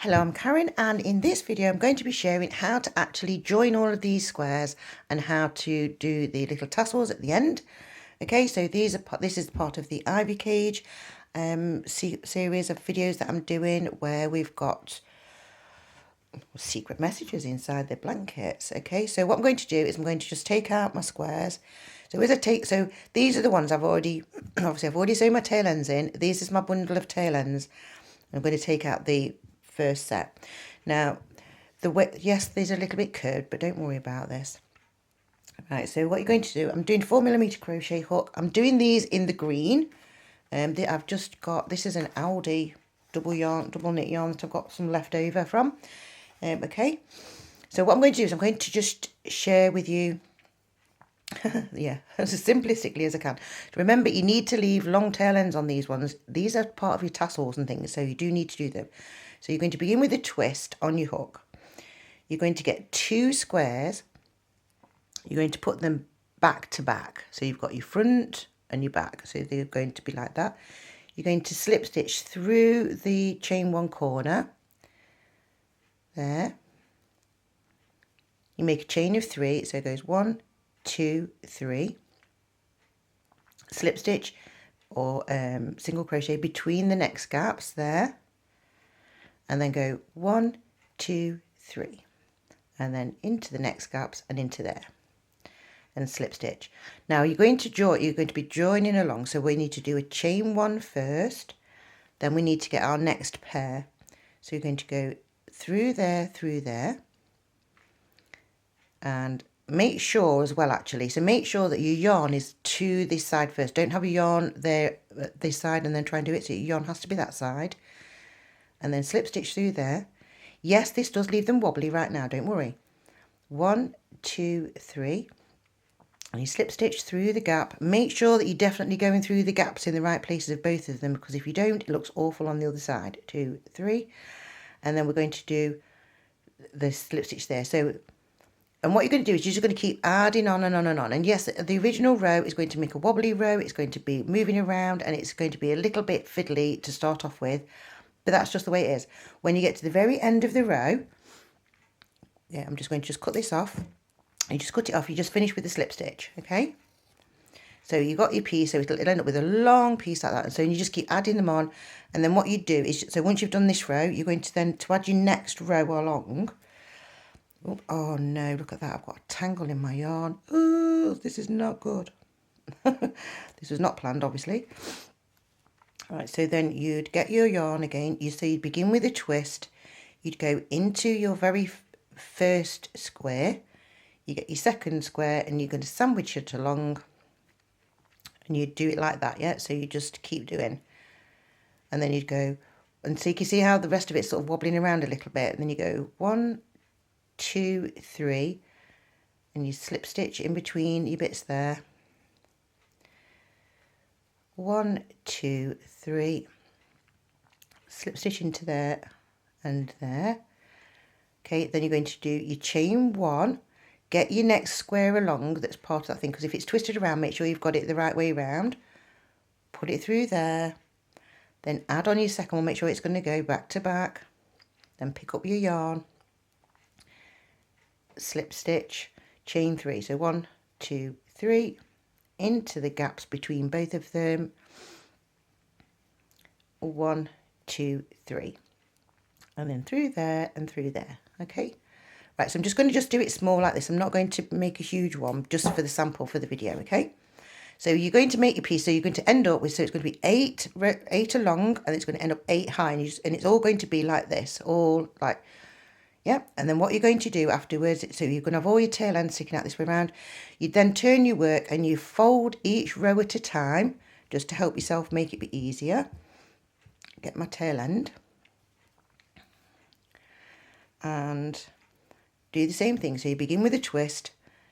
Hello, I'm Karen, and in this video I'm going to be sharing how to actually join all of these squares and how to do the little tassels at the end. Okay, so this is part of the Ivy Cage series of videos that I'm doing where we've got secret messages inside the blankets. Okay, so what I'm going to do is I'm going to just take out my squares. So these are the ones I've already sewn my tail ends in. This is my bundle of tail ends. I'm going to take out the first set. Now, yes, these are a little bit curved, but don't worry about this. Right, so what you're going to do, I'm doing 4mm crochet hook. I'm doing these in the green. I've just got, this is an Aldi double knit yarn that I've got some left over from. Okay, so what I'm going to do is I'm going to just share with you yeah, as simplistically as I can. Remember, you need to leave long tail ends on these ones. These are part of your tassels and things, so you do need to do them. So you're going to begin with a twist on your hook. You're going to get 2 squares. You're going to put them back to back. So you've got your front and your back. So they're going to be like that. You're going to slip stitch through the chain 1 corner. There. You make a chain of 3. So it goes 1, 2, 3. Slip stitch or single crochet between the next gaps there. And then go 1, 2, 3, and then into the next gaps and into there, and slip stitch. Now you're going to be joining along, so we need to do a chain 1 first, then we need to get our next pair. So you're going to go through there, and make sure as well so make sure that your yarn is to this side first. Don't have a yarn there this side and then try and do it, so your yarn has to be that side. And then slip stitch through there. Yes, this does leave them wobbly right now, don't worry. 1, 2, 3, and you slip stitch through the gap. Make sure that you're definitely going through the gaps in the right places of both of them, because if you don't, it looks awful on the other side. 2, 3, and then we're going to do the slip stitch there. So, and what you're going to do is you're just going to keep adding on and on and on. And yes, the original row is going to make a wobbly row. It's going to be moving around, and it's going to be a little bit fiddly to start off with. But that's just the way it is. When you get to the very end of the row, yeah, I'm just going to cut this off. You just cut it off, you just finish with the slip stitch, okay? So you got your piece, so it'll end up with a long piece like that. And so you just keep adding them on. And then what you do is, so once you've done this row, you're going to then, to add your next row along. Oh no, look at that, I've got a tangle in my yarn. Oh, this is not good. This was not planned, obviously. Right, so then you'd get your yarn again. So you'd begin with a twist. You'd go into your very first square. You get your second square and you're going to sandwich it along. And you'd do it like that, yeah? So you just keep doing. And then you'd go, and so you can see how the rest of it's sort of wobbling around a little bit. And then you go 1, 2, 3. And you slip stitch in between your bits there. 1, 2, 3, slip stitch into there and there. Okay, then you're going to do your chain 1, get your next square along that's part of that thing, because if it's twisted around, make sure you've got it the right way around. Put it through there, then add on your second one, make sure it's going to go back to back, then pick up your yarn, slip stitch, chain 3, so 1, 2, 3, into the gaps between both of them. 1, 2, 3, and then through there and through there. Okay, right, so I'm just going to do it small like this. I'm not going to make a huge one, just for the sample for the video. Okay, so you're going to make your piece, so you're going to end up with, so it's going to be 8 along, and it's going to end up 8 high, and it's all going to be like this, all like, yeah. And then what you're going to do afterwards, so you're going to have all your tail ends sticking out this way around. You then turn your work and you fold each row at a time, just to help yourself make it be easier. Get my tail end. And do the same thing. So you begin with a twist.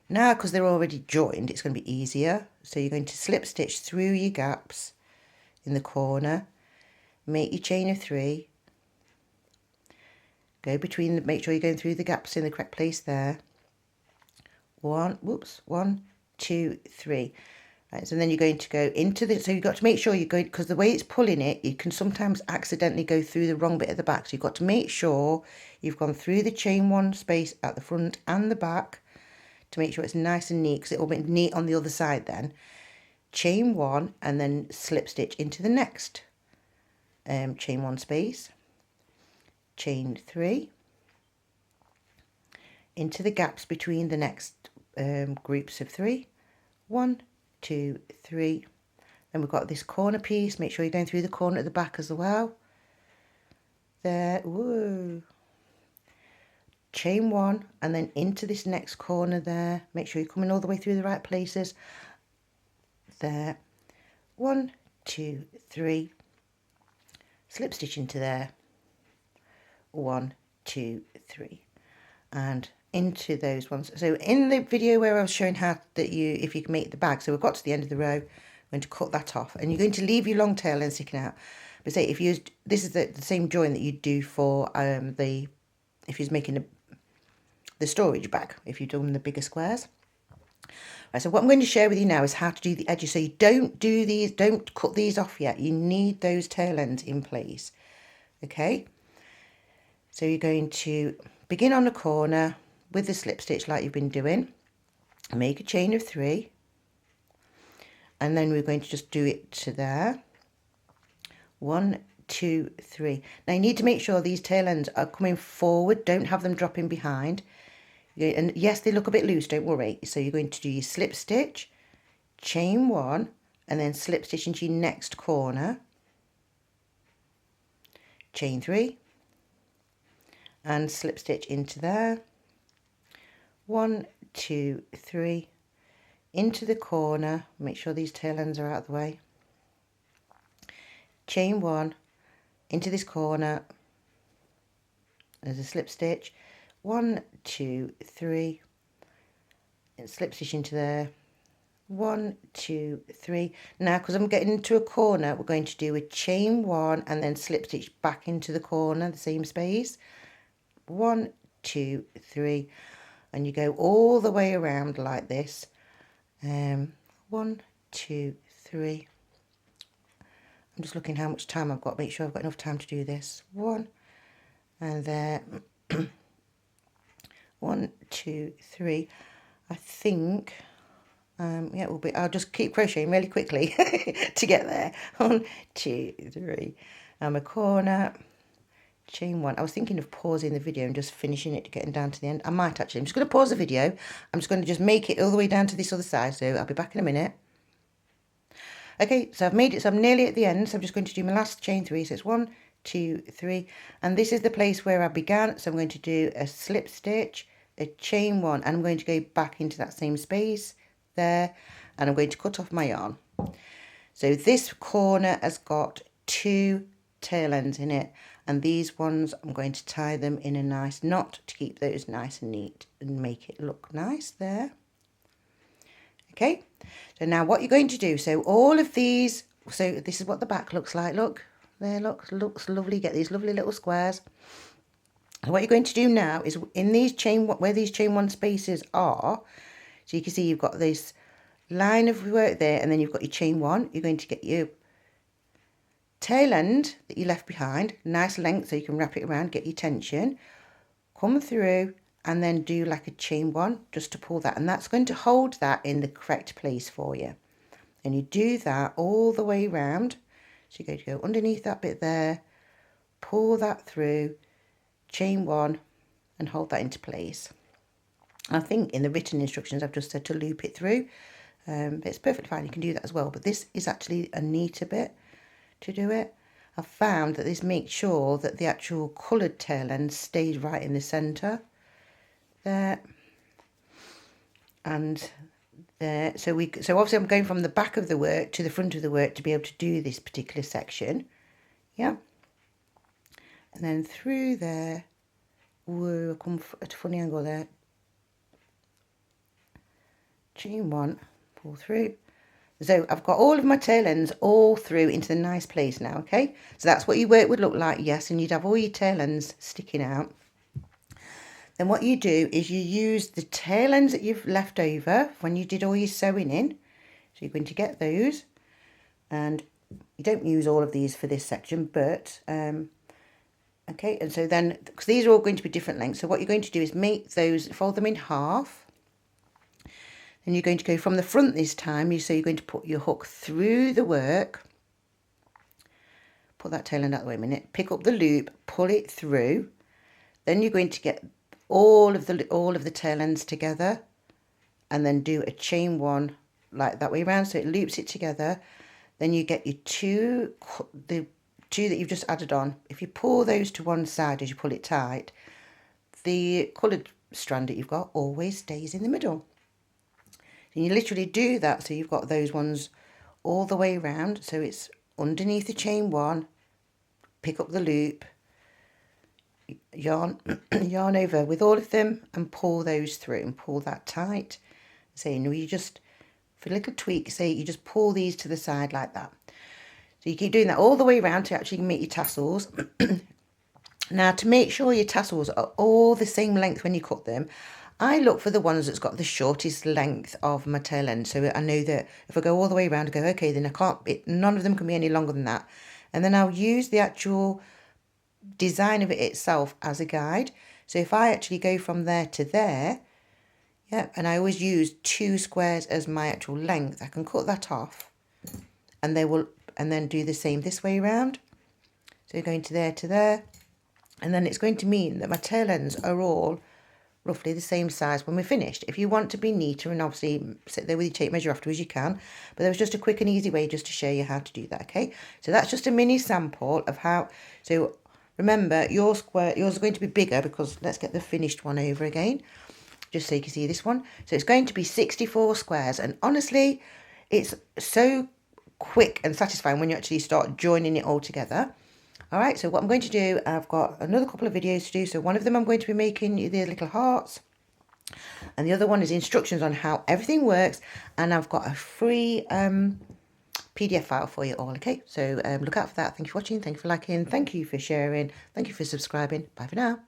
Now, because they're already joined, it's going to be easier. So you're going to slip stitch through your gaps in the corner. Make your chain of 3. Go between, make sure you're going through the gaps in the correct place there. 1, 2, 3. Right, so then you're going to go into the, so you've got to make sure you go, because the way it's pulling it, you can sometimes accidentally go through the wrong bit at the back. So you've got to make sure you've gone through the chain one space at the front and the back to make sure it's nice and neat, because it will be neat on the other side then. Chain one and then slip stitch into the next chain one space, chain three, into the gaps between the next groups of three, 1, 2, 3. Then we've got this corner piece. Make sure you're going through the corner at the back as well. There, whoa. Chain one and then into this next corner there. Make sure you're coming all the way through the right places. There, 1, 2, 3. Slip stitch into there. 1, 2, 3, and into those ones. So in the video where I was showing how that if you can make the bag, so we've got to the end of the row, I'm going to cut that off, and you're going to leave your long tail end sticking out. But say if you used, this is the same join that you do for if you're making the storage bag, if you've done the bigger squares. Right, so what I'm going to share with you now is how to do the edges. So you don't do these, don't cut these off yet. You need those tail ends in place. Okay. So you're going to begin on the corner with the slip stitch like you've been doing. Make a chain of 3. And then we're going to just do it to there. 1, 2, 3. Now you need to make sure these tail ends are coming forward. Don't have them dropping behind. And yes, they look a bit loose, don't worry. So you're going to do your slip stitch, chain 1, and then slip stitch into your next corner. Chain 3. And slip stitch into there. 1, 2, 3. Into the corner. Make sure these tail ends are out of the way. Chain 1. Into this corner. There's a slip stitch. 1, 2, 3. And slip stitch into there. 1, 2, 3. Now, because I'm getting into a corner, we're going to do a chain 1 and then slip stitch back into the corner, the same space. 1, 2, 3, and you go all the way around like this. 1, 2, 3. I'm just looking how much time I've got. Make sure I've got enough time to do this. 1, and there. 1, 2, 3. I think. Yeah, it will be. I'll just keep crocheting really quickly to get there. 1, 2, 3. A corner. Chain 1. I was thinking of pausing the video and just finishing it, getting down to the end. I might actually. I'm just going to pause the video. I'm just going to just make it all the way down to this other side. So I'll be back in a minute. Okay, so I've made it. So I'm nearly at the end. So I'm just going to do my last chain 3. So it's 1, 2, 3. And this is the place where I began. So I'm going to do a slip stitch, a chain 1. And I'm going to go back into that same space there. And I'm going to cut off my yarn. So this corner has got 2 tail ends in it. And these ones, I'm going to tie them in a nice knot to keep those nice and neat and make it look nice there. Okay, so now what you're going to do, so all of these, so this is what the back looks like. Look, there, looks lovely. Get these lovely little squares. And what you're going to do now is in these chain, where these chain 1 spaces are, so you can see you've got this line of work there, and then you've got your chain 1. You're going to get your tail end that you left behind, nice length so you can wrap it around, get your tension, come through and then do like a chain 1 just to pull that, and that's going to hold that in the correct place for you. And you do that all the way around. So you're going to go underneath that bit there, pull that through, chain 1 and hold that into place. I think in the written instructions I've just said to loop it through, but it's perfectly fine, you can do that as well, but this is actually a neater bit to do it. I've found that this makes sure that the actual coloured tail end stays right in the centre there and there. So obviously I'm going from the back of the work to the front of the work to be able to do this particular section. Yeah, and then through there. Whoa, I come at a funny angle there. Chain 1, pull through. So I've got all of my tail ends all through into the nice place now, okay? So that's what your work would look like, yes, and you'd have all your tail ends sticking out. Then what you do is you use the tail ends that you've left over when you did all your sewing in. So you're going to get those, and you don't use all of these for this section, but okay, and so then, because these are all going to be different lengths, so what you're going to do is make those, fold them in half, and you're going to go from the front this time. So you're going to put your hook through the work, put that tail end out of the way a minute, pick up the loop, pull it through, then you're going to get all of the tail ends together, and then do a chain one like that way around, so it loops it together. Then you get your the two that you've just added on. If you pull those to one side as you pull it tight, the coloured strand that you've got always stays in the middle. And you literally do that, so you've got those ones all the way around, so it's underneath the chain one, pick up the loop, yarn yarn over with all of them, and pull those through and pull that tight. So you know, you just, for a little tweak, say you just pull these to the side like that. So you keep doing that all the way around to actually make your tassels. Now, to make sure your tassels are all the same length when you cut them, I look for the ones that's got the shortest length of my tail end. So I know that if I go all the way around, I go, okay, then none of them can be any longer than that. And then I'll use the actual design of it itself as a guide. So if I actually go from there to there, yeah, and I always use 2 squares as my actual length, I can cut that off, and then do the same this way around. So going to there, and then it's going to mean that my tail ends are all roughly the same size when we're finished. If you want to be neater and obviously sit there with your tape measure afterwards, you can, but there was just a quick and easy way just to show you how to do that. Okay, so that's just a mini sample of how. So remember, yours are going to be bigger, because let's get the finished one over again, just so you can see this one. So it's going to be 64 squares, and honestly, it's so quick and satisfying when you actually start joining it all together. All right, so what I'm going to do, I've got another couple of videos to do. So one of them I'm going to be making the little hearts, and the other one is instructions on how everything works, and I've got a free PDF file for you all. Okay, so look out for that. Thank you for watching, thank you for liking, thank you for sharing, thank you for subscribing. Bye for now.